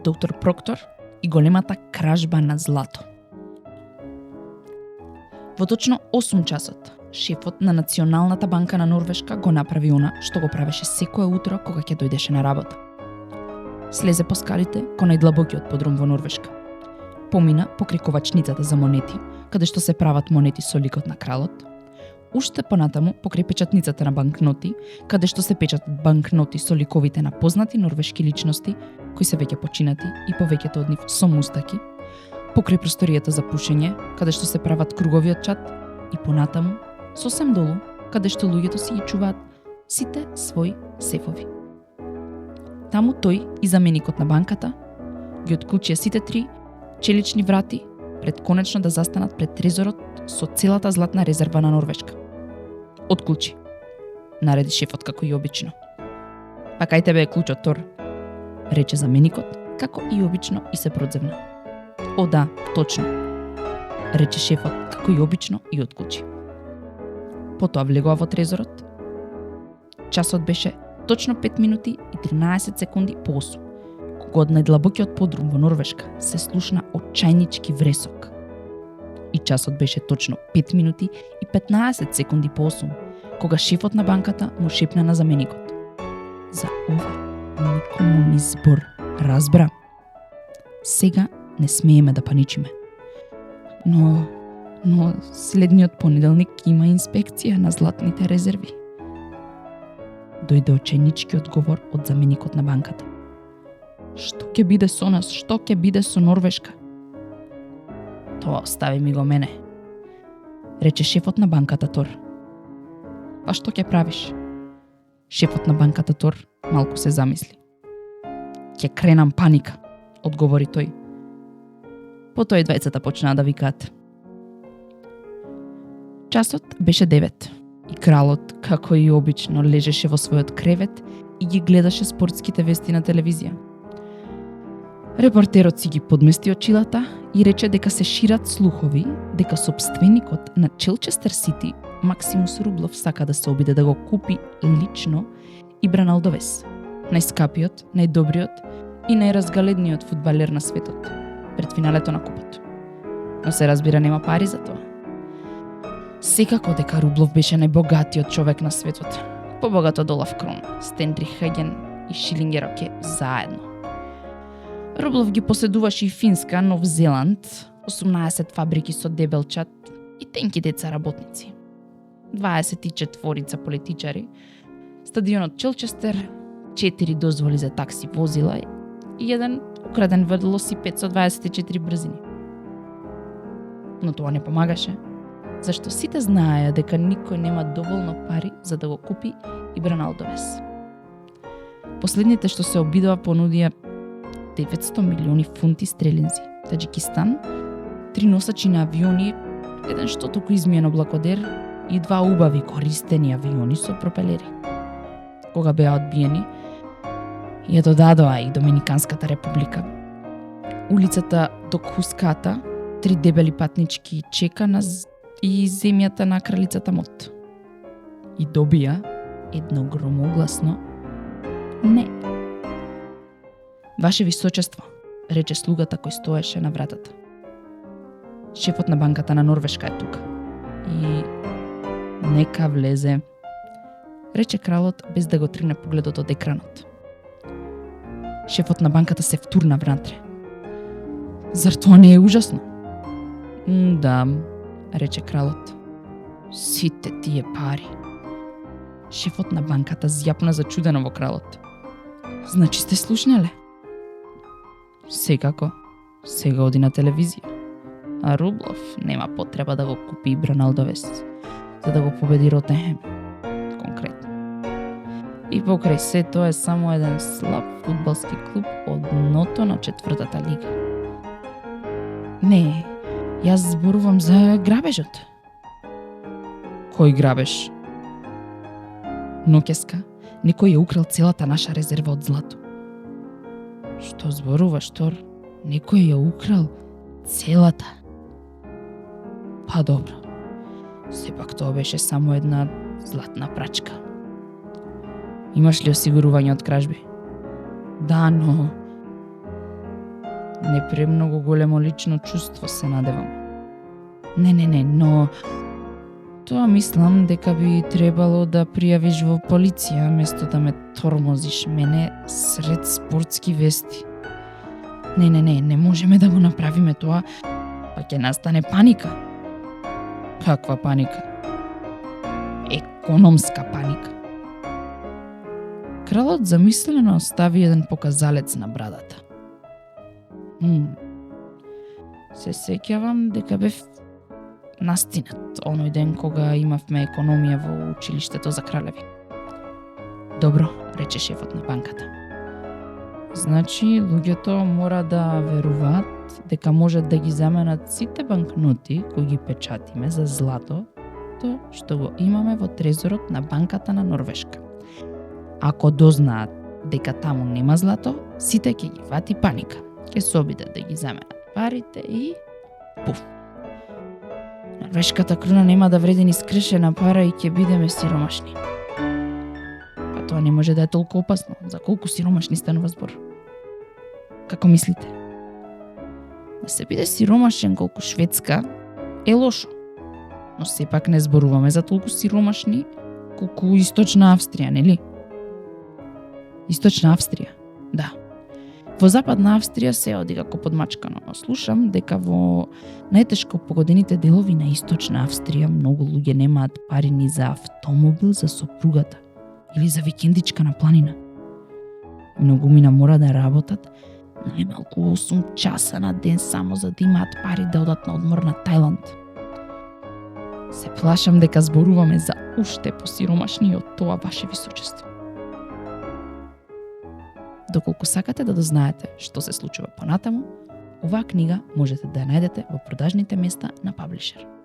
доктор Проктор и големата кражба на злато. Во точно 8 часот, шефот на Националната банка на Норвешка го направи она што го правеше секое утро кога ќе дојдеше на работа. Слезе по скалите кон најдлабокиот подрум во Норвешка. Помина покрај ковачницата за монети, каде што се прават монети со ликот на кралот. Уште понатаму покрај печатницата на банкноти, каде што се печатат банкноти со ликовите на познати норвешки личности, кои се веќе починати и повеќето од нив со мустаки, покрај просторијата за пушење, каде што се прават круговиот чат, и понатаму, сосем долу, каде што луѓето си ги чуваат сите своји сефови. Таму тој и заменикот на банката ги отклучија сите 3 челични врати пред конечно да застанат пред трезорот со целата златна резерва на Норвешка. Отклучи, нареди шефот како и обично. Па кај тебе е клучот, Тор, рече заменикот, како и обично и се продзевна. О да, точно, рече шефот како и обично и отклучи. Потоа влегува во трезорот. Часот беше точно 5 минути и 13 секунди по 8, кога од најдлабокиот подрум во Норвешка се слушна очајнички вресок. И часот беше точно 5 минути и 15 секунди по 8, кога шефот на банката му шепна на заменикот: за ова никому ни збор, разбра? Сега не смееме да паничиме. Но следниот понеделник има инспекција на златните резерви. Дојде очајнички одговор од заменикот на банката. Што ќе биде со нас? Што ќе биде со Норвешка? Тоа остави ми го мене, рече шефот на банката Тор. Па што ќе правиш? Шефот на банката Тор малку се замисли. Ќе кренам паника, одговори тој. Потоа и двајцата почнаа да викаат. Часот беше 9 и кралот, како и обично, лежеше во својот кревет и ги гледаше спортските вести на телевизија. Репортерот си ги подмести очилата и рече дека се шират слухови дека сопственикот на Челчестер Сити, Максимус Рублов, сака да се обиде да го купи лично Ибран Алдовес, најскапиот, најдобриот и најразгаледниот фудбалер на светот, пред финалето на купот. Но се разбира нема пари за тоа. Секако дека Рублов беше најбогатиот човек на светот, побогат од Олаф Крон, Стенри Хаген и Шилингер Оке заедно. Рублов ги поседуваше и Финска, Нов Зеланд, 18 фабрики со дебелчат и тенки деца работници, 24 политичари, стадионот Челчестер, 4 дозволи за такси возила и еден украден велосипед со 24 брзини. Но тоа не помагаше, зашто сите знаеја дека никој нема доволно пари за да го купи Ибран Алдовес. Последните што се обидува понудија 900 милиони фунти стрелинзи. Таџикистан, 3 носачи на авиони, еден што току измиен облакодер и 2 убави користени авиони со пропелери. Кога беа одбиени, ја додадоа и Доминиканската република. Улицата Докхуската, 3 дебели патнички чека и земјата на кралицата Мот. И добија едно громогласно не. Ваше височество, рече слугата кој стоеше на вратата. Шефот на банката на Норвешка е тука. И нека влезе, рече кралот без да го тргне погледот од екранот. Шефот на банката се втурна внатре. Зар тоа не е ужасно? Да, рече кралот. Сите тие пари. Шефот на банката зјапна зачудено во кралот. Значи сте слушнале? Секако, сега оди на телевизија. А Рублов нема потреба да го купи Ибран Алдовес, за да го победи Ротенхем. Конкретно. И покрај се тоа е само еден слаб фудбалски клуб од дното на 4-та лига. Не, јас зборувам за грабежот. Кој грабеж? Ноќеска, некој ја украл целата наша резерва од злато. Што зборуваш, Тор? Некој ја украл целата? Па добро. Сепак тоа беше само една златна прачка. Имаш ли осигурување од кражби? Да, но Не премногу големо лично чувство се надевам. Не, но тоа мислам дека би требало да пријавиш во полиција место да ме тормозиш мене сред спортски вести. Не можеме да го направиме тоа, па ќе настане паника. Каква паника? Економска паника. Кралот замислено остави еден показалец на брадата. Се сеќавам дека бев настинат оној ден кога имавме економија во училиштето за кралеви. Добро, рече шефот на банката. Значи, луѓето мора да веруваат дека можат да ги заменат сите банкноти кои ги печатиме за злато, тоа што го имаме во трезорот на банката на Норвешка. Ако дознаат дека таму нема злато, сите ќе ги вати паника. Ќе се обидат да ги заменат парите и пуф. Норвешката круна нема да вреди ни скршена пара и ќе бидеме сиромашни. Па тоа не може да е толку опасно. За колку сиромашни станува збор? Како мислите? Да се биде сиромашен колку Шведска е лошо. Но сепак не зборуваме за толку сиромашни колку Источна Австрија, нели? Источна Австрија, да. Во Западна Австрија се оди како подмачкано, но слушам дека во најтешко погодените делови на Источна Австрија многу луѓе немаат пари ни за автомобил за сопругата или за викендичка на планина. Многумина мора да работат најмалку 8 часа на ден само за да имаат пари да одат на одмор на Тајланд. Се плашам дека зборуваме за уште посиромашни од тоа ваше височество. Доколку сакате да дознаете што се случува понатаму, оваа книга можете да ја најдете во продажните места на Паблишер.